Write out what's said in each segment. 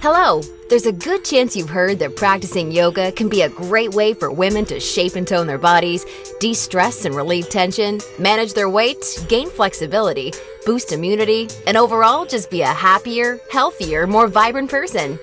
Hello! There's a good chance you've heard that practicing yoga can be a great way for women to shape and tone their bodies, de-stress and relieve tension, manage their weight, gain flexibility, boost immunity, and overall just be a happier, healthier, more vibrant person.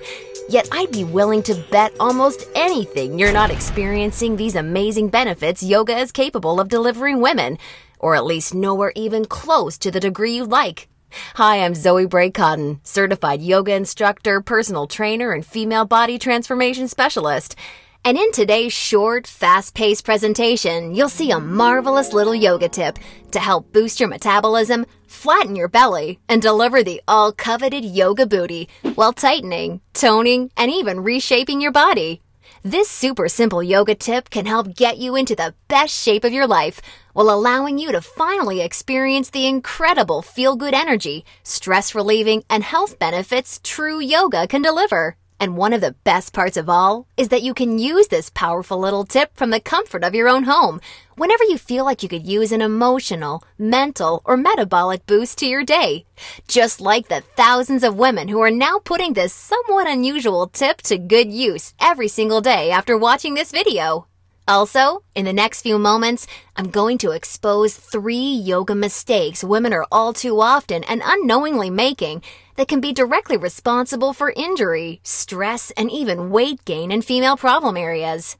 Yet I'd be willing to bet almost anything you're not experiencing these amazing benefits yoga is capable of delivering women, or at least nowhere even close to the degree you'd like. Hi, I'm Zoe Bray-Cotton, certified yoga instructor, personal trainer, and female body transformation specialist. And in today's short, fast-paced presentation, you'll see a marvelous little yoga tip to help boost your metabolism, flatten your belly, and deliver the all-coveted yoga booty while tightening, toning, and even reshaping your body. This super simple yoga tip can help get you into the best shape of your life while allowing you to finally experience the incredible feel-good energy, stress-relieving, and health benefits true yoga can deliver. And one of the best parts of all is that you can use this powerful little tip from the comfort of your own home whenever you feel like you could use an emotional, mental, or metabolic boost to your day. Just like the thousands of women who are now putting this somewhat unusual tip to good use every single day after watching this video. Also, in the next few moments, I'm going to expose 3 yoga mistakes women are all too often and unknowingly making that can be directly responsible for injury, stress, and even weight gain in female problem areas.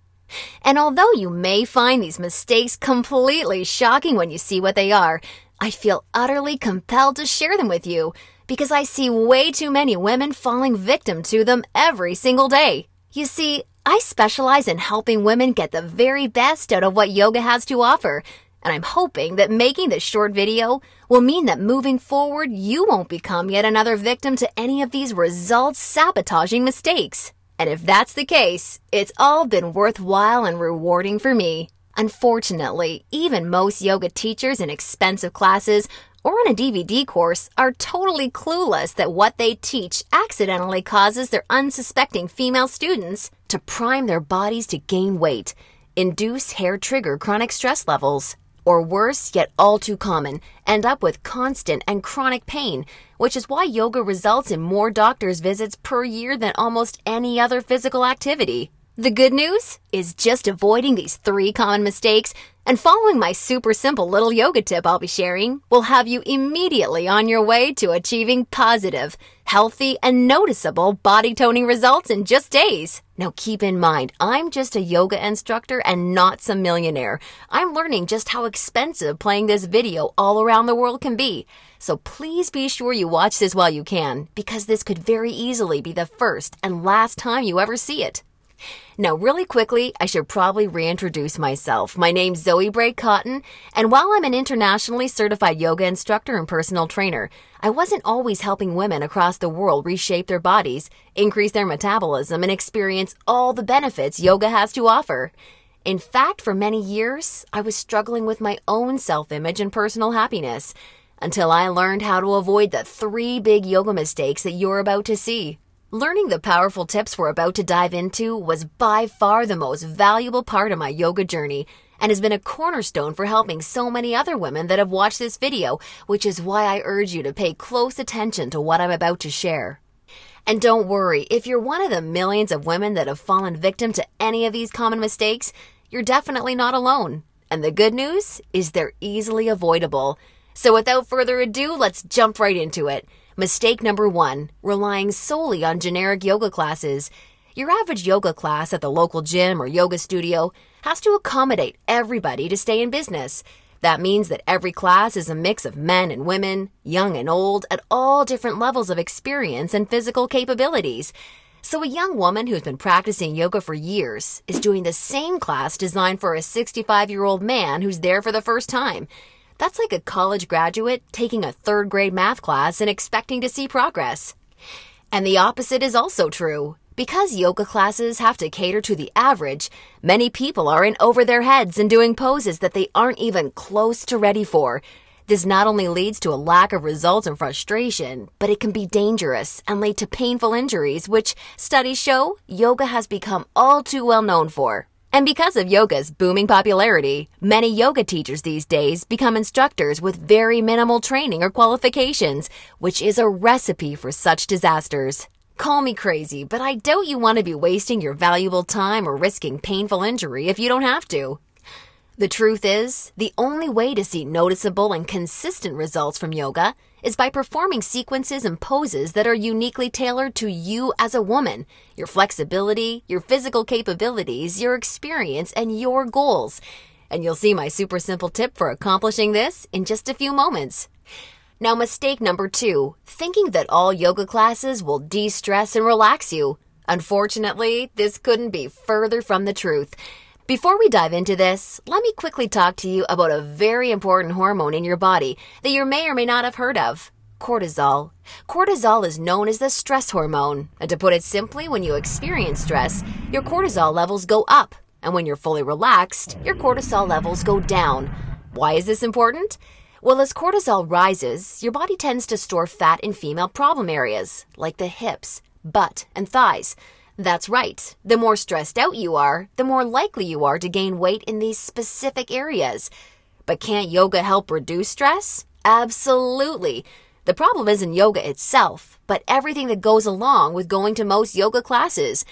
And although you may find these mistakes completely shocking when you see what they are, I feel utterly compelled to share them with you because I see way too many women falling victim to them every single day. You see, I specialize in helping women get the very best out of what yoga has to offer, and I'm hoping that making this short video will mean that moving forward, you won't become yet another victim to any of these results-sabotaging mistakes. And if that's the case, it's all been worthwhile and rewarding for me. Unfortunately, even most yoga teachers in expensive classes or on a DVD course are totally clueless that what they teach accidentally causes their unsuspecting female students to prime their bodies to gain weight, induce hair-trigger chronic stress levels, or worse, yet all too common, end up with constant and chronic pain, which is why yoga results in more doctor's visits per year than almost any other physical activity. The good news is just avoiding these 3 common mistakes and following my super simple little yoga tip I'll be sharing will have you immediately on your way to achieving positive, healthy, and noticeable body toning results in just days. Now keep in mind, I'm just a yoga instructor and not some millionaire. I'm learning just how expensive playing this video all around the world can be. So please be sure you watch this while you can, because this could very easily be the first and last time you ever see it. Now, really quickly, I should probably reintroduce myself. My name's Zoe Bray-Cotton, and while I'm an internationally certified yoga instructor and personal trainer, I wasn't always helping women across the world reshape their bodies, increase their metabolism, and experience all the benefits yoga has to offer. In fact, for many years, I was struggling with my own self-image and personal happiness, until I learned how to avoid the 3 big yoga mistakes that you're about to see. Learning the powerful tips we're about to dive into was by far the most valuable part of my yoga journey and has been a cornerstone for helping so many other women that have watched this video, which is why I urge you to pay close attention to what I'm about to share. And don't worry, if you're one of the millions of women that have fallen victim to any of these common mistakes, you're definitely not alone. And the good news is they're easily avoidable. So without further ado, let's jump right into it. Mistake number 1, relying solely on generic yoga classes. Your average yoga class at the local gym or yoga studio has to accommodate everybody to stay in business. That means that every class is a mix of men and women, young and old, at all different levels of experience and physical capabilities. So a young woman who's been practicing yoga for years is doing the same class designed for a 65-year-old man who's there for the first time. That's like a college graduate taking a 3rd grade math class and expecting to see progress. And the opposite is also true. Because yoga classes have to cater to the average, many people are in over their heads and doing poses that they aren't even close to ready for. This not only leads to a lack of results and frustration, but it can be dangerous and lead to painful injuries, which studies show yoga has become all too well known for. And because of yoga's booming popularity, many yoga teachers these days become instructors with very minimal training or qualifications, which is a recipe for such disasters. Call me crazy, but I doubt you want to be wasting your valuable time or risking painful injury if you don't have to. The truth is, the only way to see noticeable and consistent results from yoga is by performing sequences and poses that are uniquely tailored to you as a woman, your flexibility, your physical capabilities, your experience, and your goals. And you'll see my super simple tip for accomplishing this in just a few moments. Now, mistake number 2, thinking that all yoga classes will de-stress and relax you. Unfortunately, this couldn't be further from the truth. Before we dive into this, let me quickly talk to you about a very important hormone in your body that you may or may not have heard of: cortisol. Cortisol is known as the stress hormone, and to put it simply, when you experience stress, your cortisol levels go up, and when you're fully relaxed, your cortisol levels go down. Why is this important? Well, as cortisol rises, your body tends to store fat in female problem areas, like the hips, butt, and thighs. That's right. The more stressed out you are, the more likely you are to gain weight in these specific areas. But can't yoga help reduce stress? Absolutely. The problem isn't yoga itself, but everything that goes along with going to most yoga classes.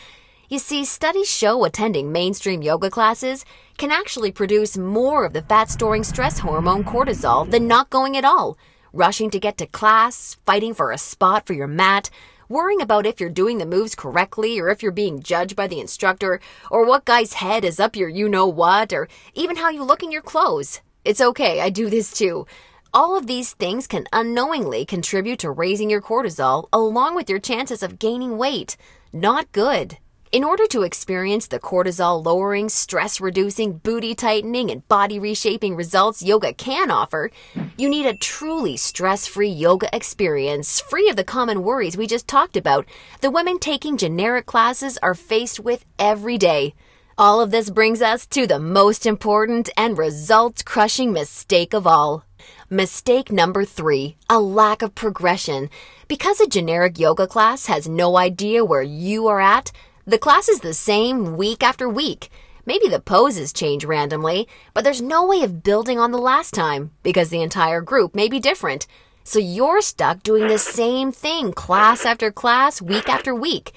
You see, studies show attending mainstream yoga classes can actually produce more of the fat-storing stress hormone cortisol than not going at all. Rushing to get to class, fighting for a spot for your mat, worrying about if you're doing the moves correctly or if you're being judged by the instructor, or what guy's head is up your you-know-what, or even how you look in your clothes. It's okay, I do this too. All of these things can unknowingly contribute to raising your cortisol along with your chances of gaining weight. Not good. In order to experience the cortisol-lowering, stress-reducing, booty-tightening, and body-reshaping results yoga can offer, you need a truly stress-free yoga experience, free of the common worries we just talked about the women taking generic classes are faced with every day. All of this brings us to the most important and result-crushing mistake of all. Mistake number 3, a lack of progression. Because a generic yoga class has no idea where you are at, the class is the same week after week. Maybe the poses change randomly, but there's no way of building on the last time because the entire group may be different. So you're stuck doing the same thing class after class, week after week.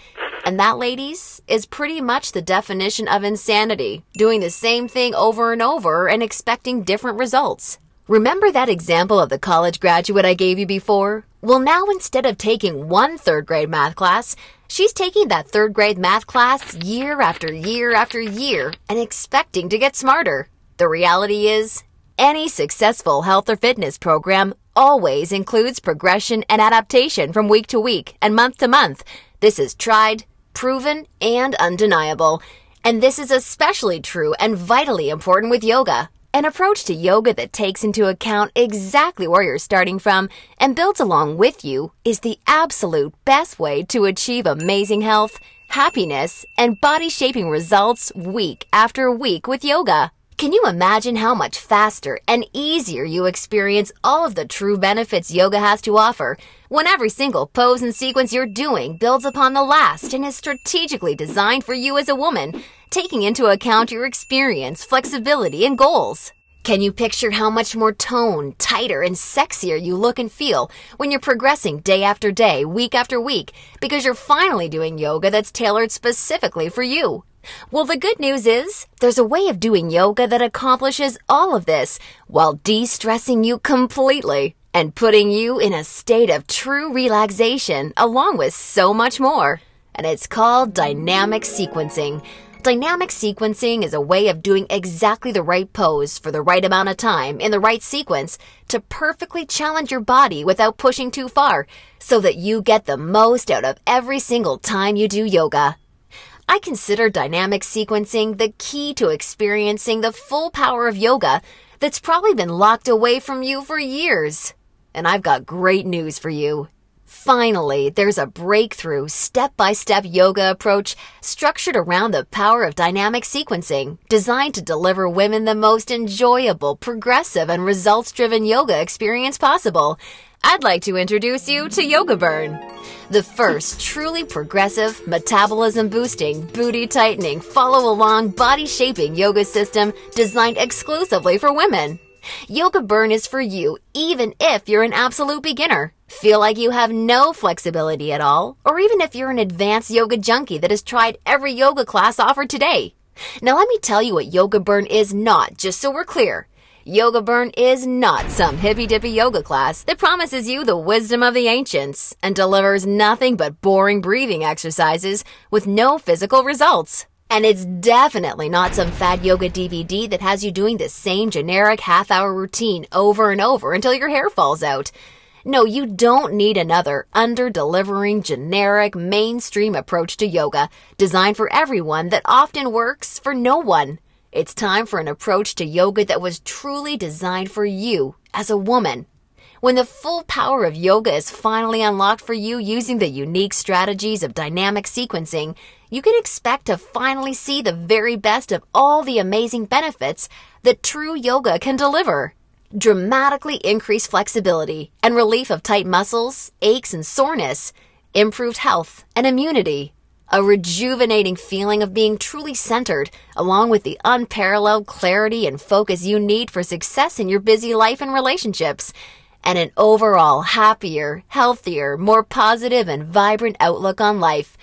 And that, ladies, is pretty much the definition of insanity, doing the same thing over and over and expecting different results. Remember that example of the college graduate I gave you before? Well, now instead of taking one third-grade math class, she's taking that third-grade math class year after year after year and expecting to get smarter. The reality is, any successful health or fitness program always includes progression and adaptation from week to week and month to month. This is tried, proven, and undeniable. And this is especially true and vitally important with yoga. An approach to yoga that takes into account exactly where you're starting from and builds along with you is the absolute best way to achieve amazing health, happiness, and body-shaping results week after week with yoga. Can you imagine how much faster and easier you experience all of the true benefits yoga has to offer when every single pose and sequence you're doing builds upon the last and is strategically designed for you as a woman, taking into account your experience, flexibility, and goals? Can you picture how much more toned, tighter, and sexier you look and feel when you're progressing day after day, week after week, because you're finally doing yoga that's tailored specifically for you? Well, the good news is there's a way of doing yoga that accomplishes all of this while de-stressing you completely and putting you in a state of true relaxation along with so much more. And it's called dynamic sequencing. Dynamic sequencing is a way of doing exactly the right pose for the right amount of time in the right sequence to perfectly challenge your body without pushing too far so that you get the most out of every single time you do yoga. I consider dynamic sequencing the key to experiencing the full power of yoga that's probably been locked away from you for years. And I've got great news for you. Finally, there's a breakthrough, step-by-step yoga approach structured around the power of dynamic sequencing, designed to deliver women the most enjoyable, progressive, and results-driven yoga experience possible. I'd like to introduce you to Yoga Burn, the first truly progressive, metabolism-boosting, booty-tightening, follow-along, body-shaping yoga system designed exclusively for women. Yoga Burn is for you even if you're an absolute beginner, feel like you have no flexibility at all, or even if you're an advanced yoga junkie that has tried every yoga class offered today. Now let me tell you what Yoga Burn is not, just so we're clear. Yoga Burn is not some hippy-dippy yoga class that promises you the wisdom of the ancients and delivers nothing but boring breathing exercises with no physical results. And it's definitely not some fad yoga DVD that has you doing the same generic half-hour routine over and over until your hair falls out. No, you don't need another under-delivering, generic, mainstream approach to yoga designed for everyone that often works for no one. It's time for an approach to yoga that was truly designed for you as a woman. When the full power of yoga is finally unlocked for you using the unique strategies of dynamic sequencing, you can expect to finally see the very best of all the amazing benefits that true yoga can deliver. Dramatically increased flexibility and relief of tight muscles, aches and soreness, improved health and immunity, a rejuvenating feeling of being truly centered, along with the unparalleled clarity and focus you need for success in your busy life and relationships, and an overall happier, healthier, more positive and vibrant outlook on life.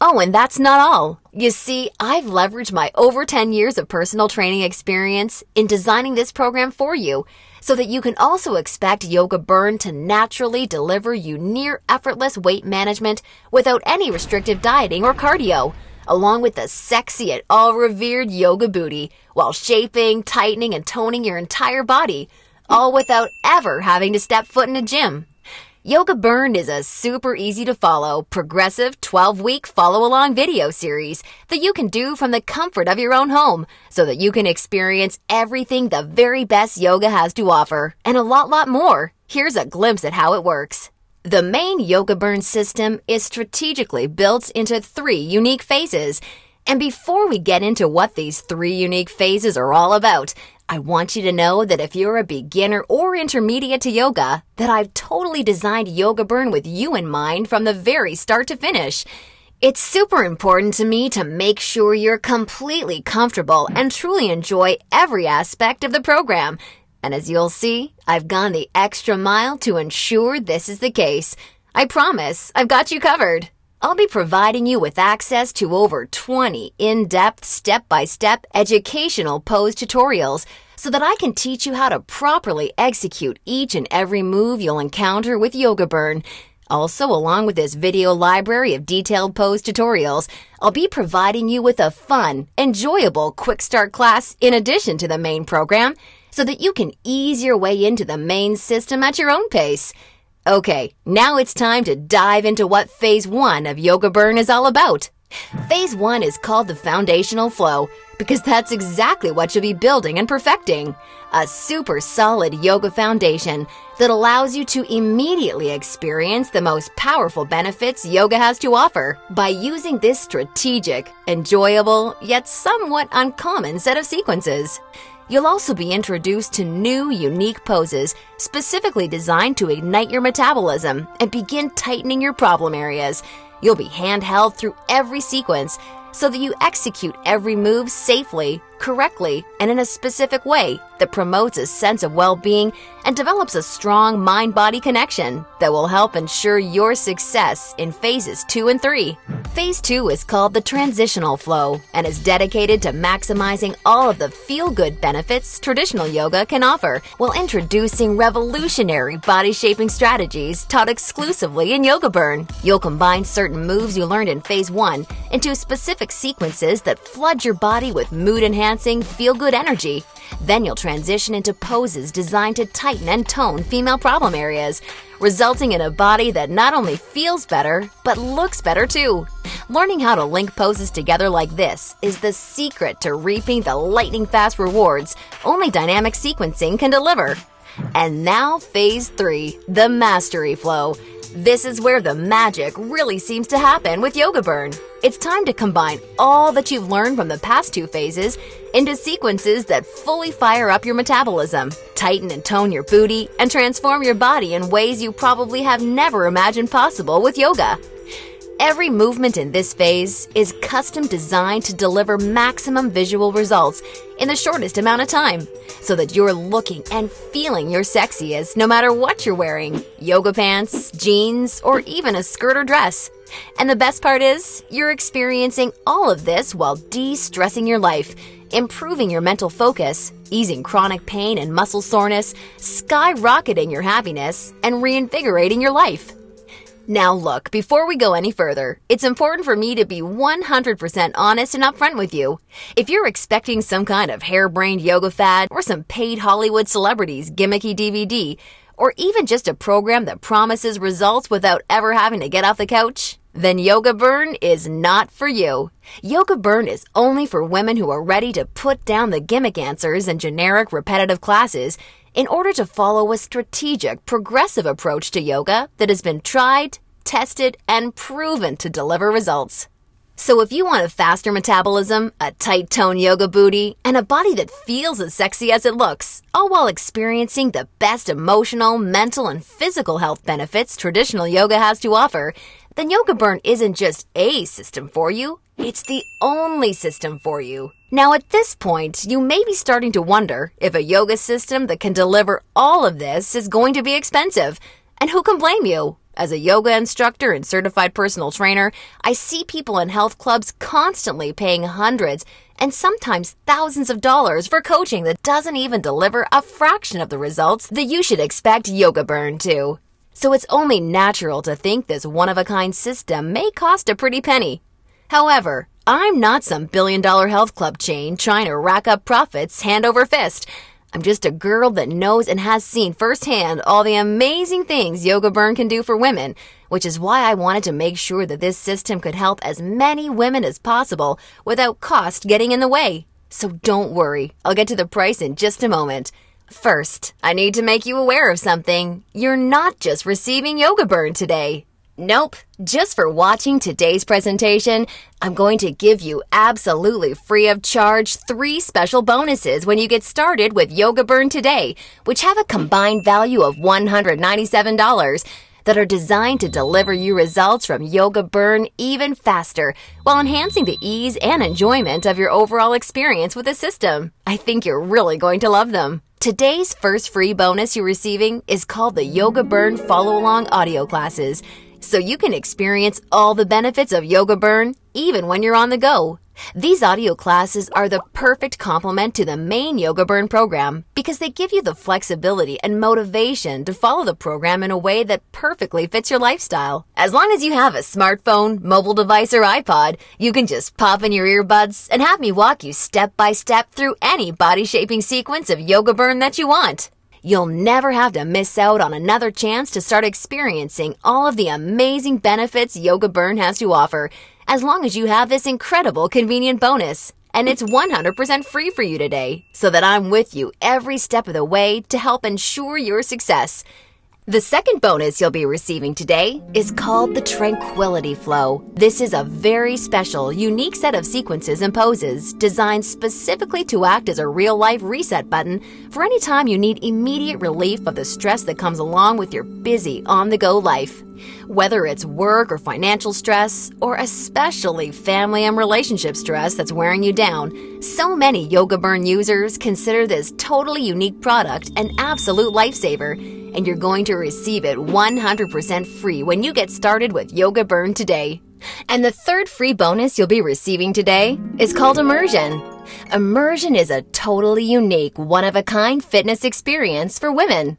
Oh, and that's not all. You see, I've leveraged my over 10 years of personal training experience in designing this program for you so that you can also expect Yoga Burn to naturally deliver you near effortless weight management without any restrictive dieting or cardio, along with the sexy and all-revered yoga booty while shaping, tightening, and toning your entire body, all without ever having to step foot in a gym. Yoga Burn is a super easy to follow, progressive 12-week follow-along video series that you can do from the comfort of your own home so that you can experience everything the very best yoga has to offer and a lot more. Here's a glimpse at how it works. The main Yoga Burn system is strategically built into 3 unique phases. And before we get into what these 3 unique phases are all about, I want you to know that if you're a beginner or intermediate to yoga, that I've totally designed Yoga Burn with you in mind from the very start to finish. It's super important to me to make sure you're completely comfortable and truly enjoy every aspect of the program. And as you'll see, I've gone the extra mile to ensure this is the case. I promise, I've got you covered. I'll be providing you with access to over 20 in-depth, step-by-step educational pose tutorials so that I can teach you how to properly execute each and every move you'll encounter with Yoga Burn. Also, along with this video library of detailed pose tutorials, I'll be providing you with a fun, enjoyable quick start class in addition to the main program so that you can ease your way into the main system at your own pace. Okay, now it's time to dive into what Phase 1 of Yoga Burn is all about. Phase 1 is called the foundational flow because that's exactly what you'll be building and perfecting. A super solid yoga foundation that allows you to immediately experience the most powerful benefits yoga has to offer by using this strategic, enjoyable, yet somewhat uncommon set of sequences. You'll also be introduced to new, unique poses specifically designed to ignite your metabolism and begin tightening your problem areas. You'll be handheld through every sequence so that you execute every move safely, correctly, and in a specific way that promotes a sense of well-being and develops a strong mind-body connection that will help ensure your success in phases 2 and 3. Phase 2 is called the transitional flow and is dedicated to maximizing all of the feel-good benefits traditional yoga can offer while introducing revolutionary body-shaping strategies taught exclusively in Yoga Burn. You'll combine certain moves you learned in Phase 1 into specific sequences that flood your body with mood-enhancing, feel-good energy. Then you'll transition into poses designed to tighten and tone female problem areas, resulting in a body that not only feels better, but looks better too. Learning how to link poses together like this is the secret to reaping the lightning-fast rewards only dynamic sequencing can deliver. And now Phase 3, the mastery flow. This is where the magic really seems to happen with Yoga Burn. It's time to combine all that you've learned from the past 2 phases into sequences that fully fire up your metabolism, tighten and tone your booty, and transform your body in ways you probably have never imagined possible with yoga. Every movement in this phase is custom designed to deliver maximum visual results in the shortest amount of time, so that you're looking and feeling your sexiest no matter what you're wearing: yoga pants, jeans, or even a skirt or dress. And the best part is, you're experiencing all of this while de-stressing your life, improving your mental focus, easing chronic pain and muscle soreness, skyrocketing your happiness, and reinvigorating your life. Now look, before we go any further, it's important for me to be 100% honest and upfront with you. If you're expecting some kind of harebrained yoga fad or some paid Hollywood celebrities gimmicky DVD, or even just a program that promises results without ever having to get off the couch, then Yoga Burn is not for you. Yoga Burn is only for women who are ready to put down the gimmick answers and generic repetitive classes in order to follow a strategic, progressive approach to yoga that has been tried, tested, and proven to deliver results. So if you want a faster metabolism, a tight-toned yoga booty, and a body that feels as sexy as it looks, all while experiencing the best emotional, mental, and physical health benefits traditional yoga has to offer, then Yoga Burn isn't just a system for you, it's the only system for you. Now at this point, you may be starting to wonder if a yoga system that can deliver all of this is going to be expensive. And who can blame you? As a yoga instructor and certified personal trainer, I see people in health clubs constantly paying hundreds and sometimes thousands of dollars for coaching that doesn't even deliver a fraction of the results that you should expect Yoga Burn to. So it's only natural to think this one-of-a-kind system may cost a pretty penny. However, I'm not some billion-dollar health club chain trying to rack up profits hand over fist. I'm just a girl that knows and has seen firsthand all the amazing things Yoga Burn can do for women, which is why I wanted to make sure that this system could help as many women as possible without cost getting in the way. So don't worry, I'll get to the price in just a moment. First, I need to make you aware of something. You're not just receiving Yoga Burn today. Nope, just for watching today's presentation, I'm going to give you absolutely free of charge 3 special bonuses when you get started with Yoga Burn today, which have a combined value of $197 that are designed to deliver you results from Yoga Burn even faster while enhancing the ease and enjoyment of your overall experience with the system. I think you're really going to love them. Today's first free bonus you're receiving is called the Yoga Burn Follow-Along Audio Classes, so you can experience all the benefits of Yoga Burn even when you're on the go. These audio classes are the perfect complement to the main Yoga Burn program because they give you the flexibility and motivation to follow the program in a way that perfectly fits your lifestyle. As long as you have a smartphone, mobile device, or iPod, you can just pop in your earbuds and have me walk you step by step through any body-shaping sequence of Yoga Burn that you want. You'll never have to miss out on another chance to start experiencing all of the amazing benefits Yoga Burn has to offer, as long as you have this incredible convenient bonus. And it's 100% free for you today, so that I'm with you every step of the way to help ensure your success. The second bonus you'll be receiving today is called the Tranquility Flow. This is a very special, unique set of sequences and poses designed specifically to act as a real-life reset button for any time you need immediate relief of the stress that comes along with your busy, on-the-go life. Whether it's work or financial stress, or especially family and relationship stress that's wearing you down, so many Yoga Burn users consider this totally unique product an absolute lifesaver, and you're going to receive it 100% free when you get started with Yoga Burn today. And the third free bonus you'll be receiving today is called Immersion. Immersion is a totally unique, one-of-a-kind fitness experience for women.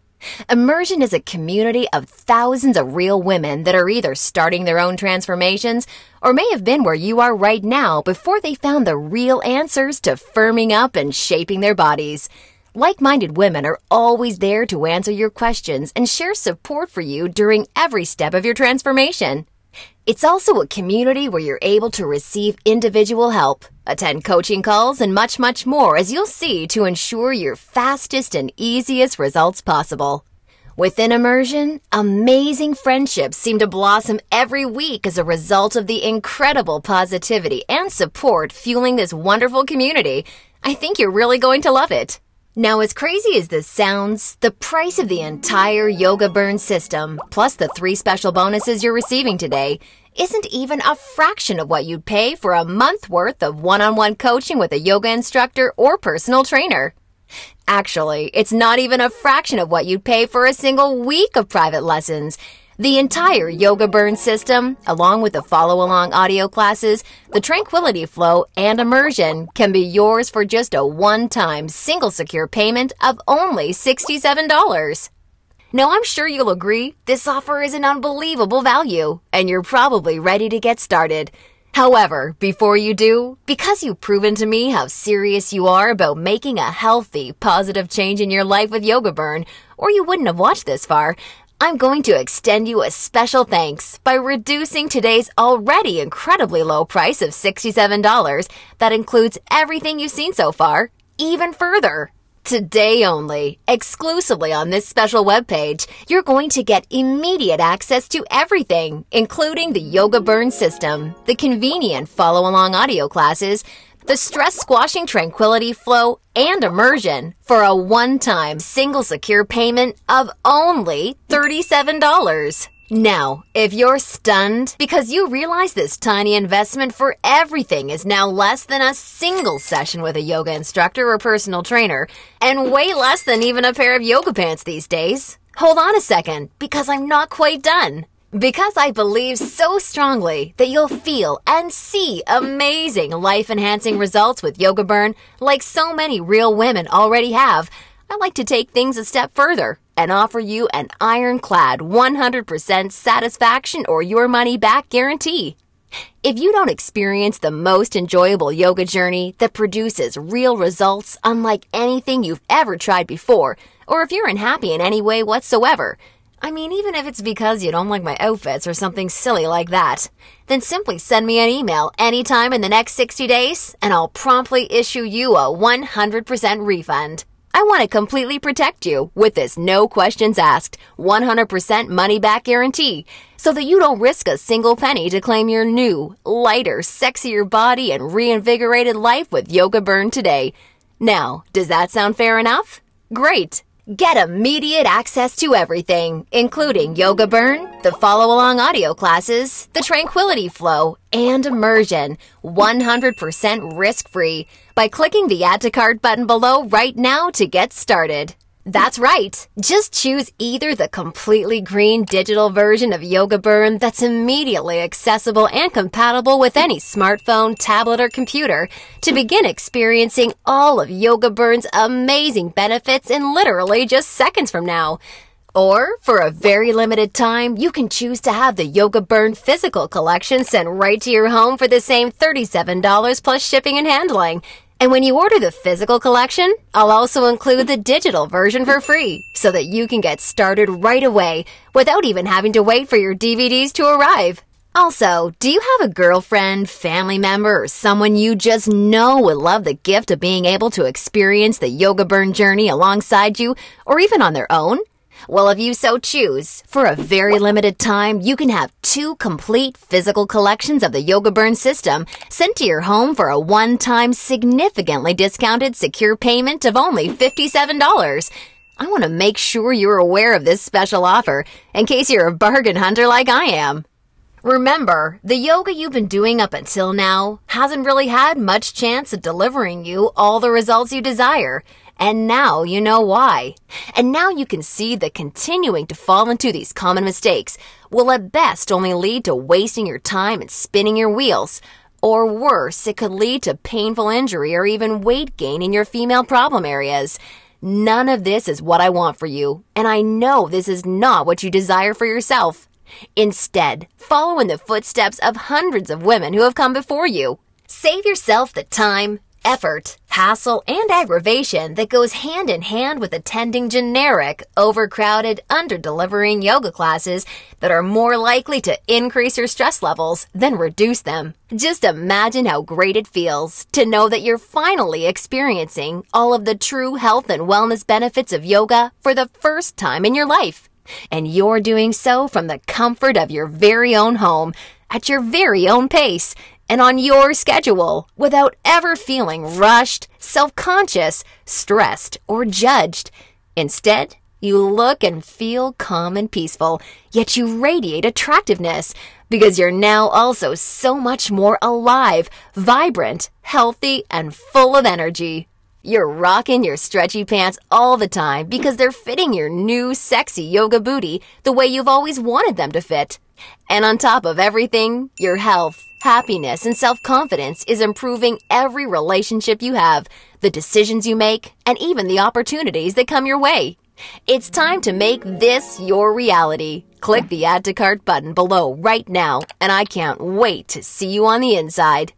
Immersion is a community of thousands of real women that are either starting their own transformations or may have been where you are right now before they found the real answers to firming up and shaping their bodies. Like-minded women are always there to answer your questions and share support for you during every step of your transformation. It's also a community where you're able to receive individual help, attend coaching calls, and much, much more, as you'll see, to ensure your fastest and easiest results possible. Within Immersion, amazing friendships seem to blossom every week as a result of the incredible positivity and support fueling this wonderful community. I think you're really going to love it. Now, as crazy as this sounds, the price of the entire Yoga Burn system, plus the 3 special bonuses you're receiving today, isn't even a fraction of what you'd pay for a month worth of one-on-one coaching with a yoga instructor or personal trainer. Actually, it's not even a fraction of what you'd pay for a single week of private lessons. The entire Yoga Burn system, along with the follow-along audio classes, the Tranquility Flow, and Immersion, can be yours for just a one-time, single secure payment of only $67. Now, I'm sure you'll agree this offer is an unbelievable value, and you're probably ready to get started. However, before you do, because you've proven to me how serious you are about making a healthy, positive change in your life with Yoga Burn, or you wouldn't have watched this far, I'm going to extend you a special thanks by reducing today's already incredibly low price of $67 that includes everything you've seen so far, even further. Today only, exclusively on this special webpage, you're going to get immediate access to everything, including the Yoga Burn system, the convenient follow-along audio classes, the stress squashing Tranquility Flow, and Immersion for a one-time single secure payment of only $37. Now, if you're stunned because you realize this tiny investment for everything is now less than a single session with a yoga instructor or personal trainer, and way less than even a pair of yoga pants these days, hold on a second, because I'm not quite done. Because I believe so strongly that you'll feel and see amazing life-enhancing results with Yoga Burn like so many real women already have, I like to take things a step further and offer you an ironclad 100% satisfaction or your money back guarantee. If you don't experience the most enjoyable yoga journey that produces real results unlike anything you've ever tried before, or if you're unhappy in any way whatsoever, I mean, even if it's because you don't like my outfits or something silly like that, then simply send me an email anytime in the next 60 days and I'll promptly issue you a 100% refund. I want to completely protect you with this no questions asked, 100% money back guarantee so that you don't risk a single penny to claim your new, lighter, sexier body and reinvigorated life with Yoga Burn today. Now, does that sound fair enough? Great! Get immediate access to everything, including Yoga Burn, the follow-along audio classes, the Tranquility Flow, and Immersion, 100% risk-free, by clicking the Add to Cart button below right now to get started. That's right. Just choose either the completely green digital version of Yoga Burn that's immediately accessible and compatible with any smartphone, tablet, or computer to begin experiencing all of Yoga Burn's amazing benefits in literally just seconds from now. Or, for a very limited time, you can choose to have the Yoga Burn physical collection sent right to your home for the same $37 plus shipping and handling. And when you order the physical collection, I'll also include the digital version for free so that you can get started right away without even having to wait for your DVDs to arrive. Also, do you have a girlfriend, family member, or someone you just know would love the gift of being able to experience the Yoga Burn journey alongside you or even on their own? Well, if you so choose, for a very limited time, you can have 2 complete physical collections of the Yoga Burn system sent to your home for a one-time, significantly discounted secure payment of only $57. I want to make sure you're aware of this special offer in case you're a bargain hunter like I am. Remember, the yoga you've been doing up until now hasn't really had much chance of delivering you all the results you desire. And now you know why. And now you can see that continuing to fall into these common mistakes will at best only lead to wasting your time and spinning your wheels. Or worse, it could lead to painful injury or even weight gain in your female problem areas. None of this is what I want for you, and I know this is not what you desire for yourself. Instead, follow in the footsteps of hundreds of women who have come before you. Save yourself the time, effort, hassle, and aggravation that goes hand in hand with attending generic, overcrowded, under-delivering yoga classes that are more likely to increase your stress levels than reduce them. Just imagine how great it feels to know that you're finally experiencing all of the true health and wellness benefits of yoga for the first time in your life. And you're doing so from the comfort of your very own home, at your very own pace, and on your schedule without ever feeling rushed, self-conscious, stressed, or judged. Instead, you look and feel calm and peaceful, yet you radiate attractiveness because you're now also so much more alive, vibrant, healthy, and full of energy. You're rocking your stretchy pants all the time because they're fitting your new sexy yoga booty the way you've always wanted them to fit. And on top of everything, your health, happiness, and self-confidence is improving every relationship you have, the decisions you make, and even the opportunities that come your way. It's time to make this your reality. Click the Add to Cart button below right now, and I can't wait to see you on the inside.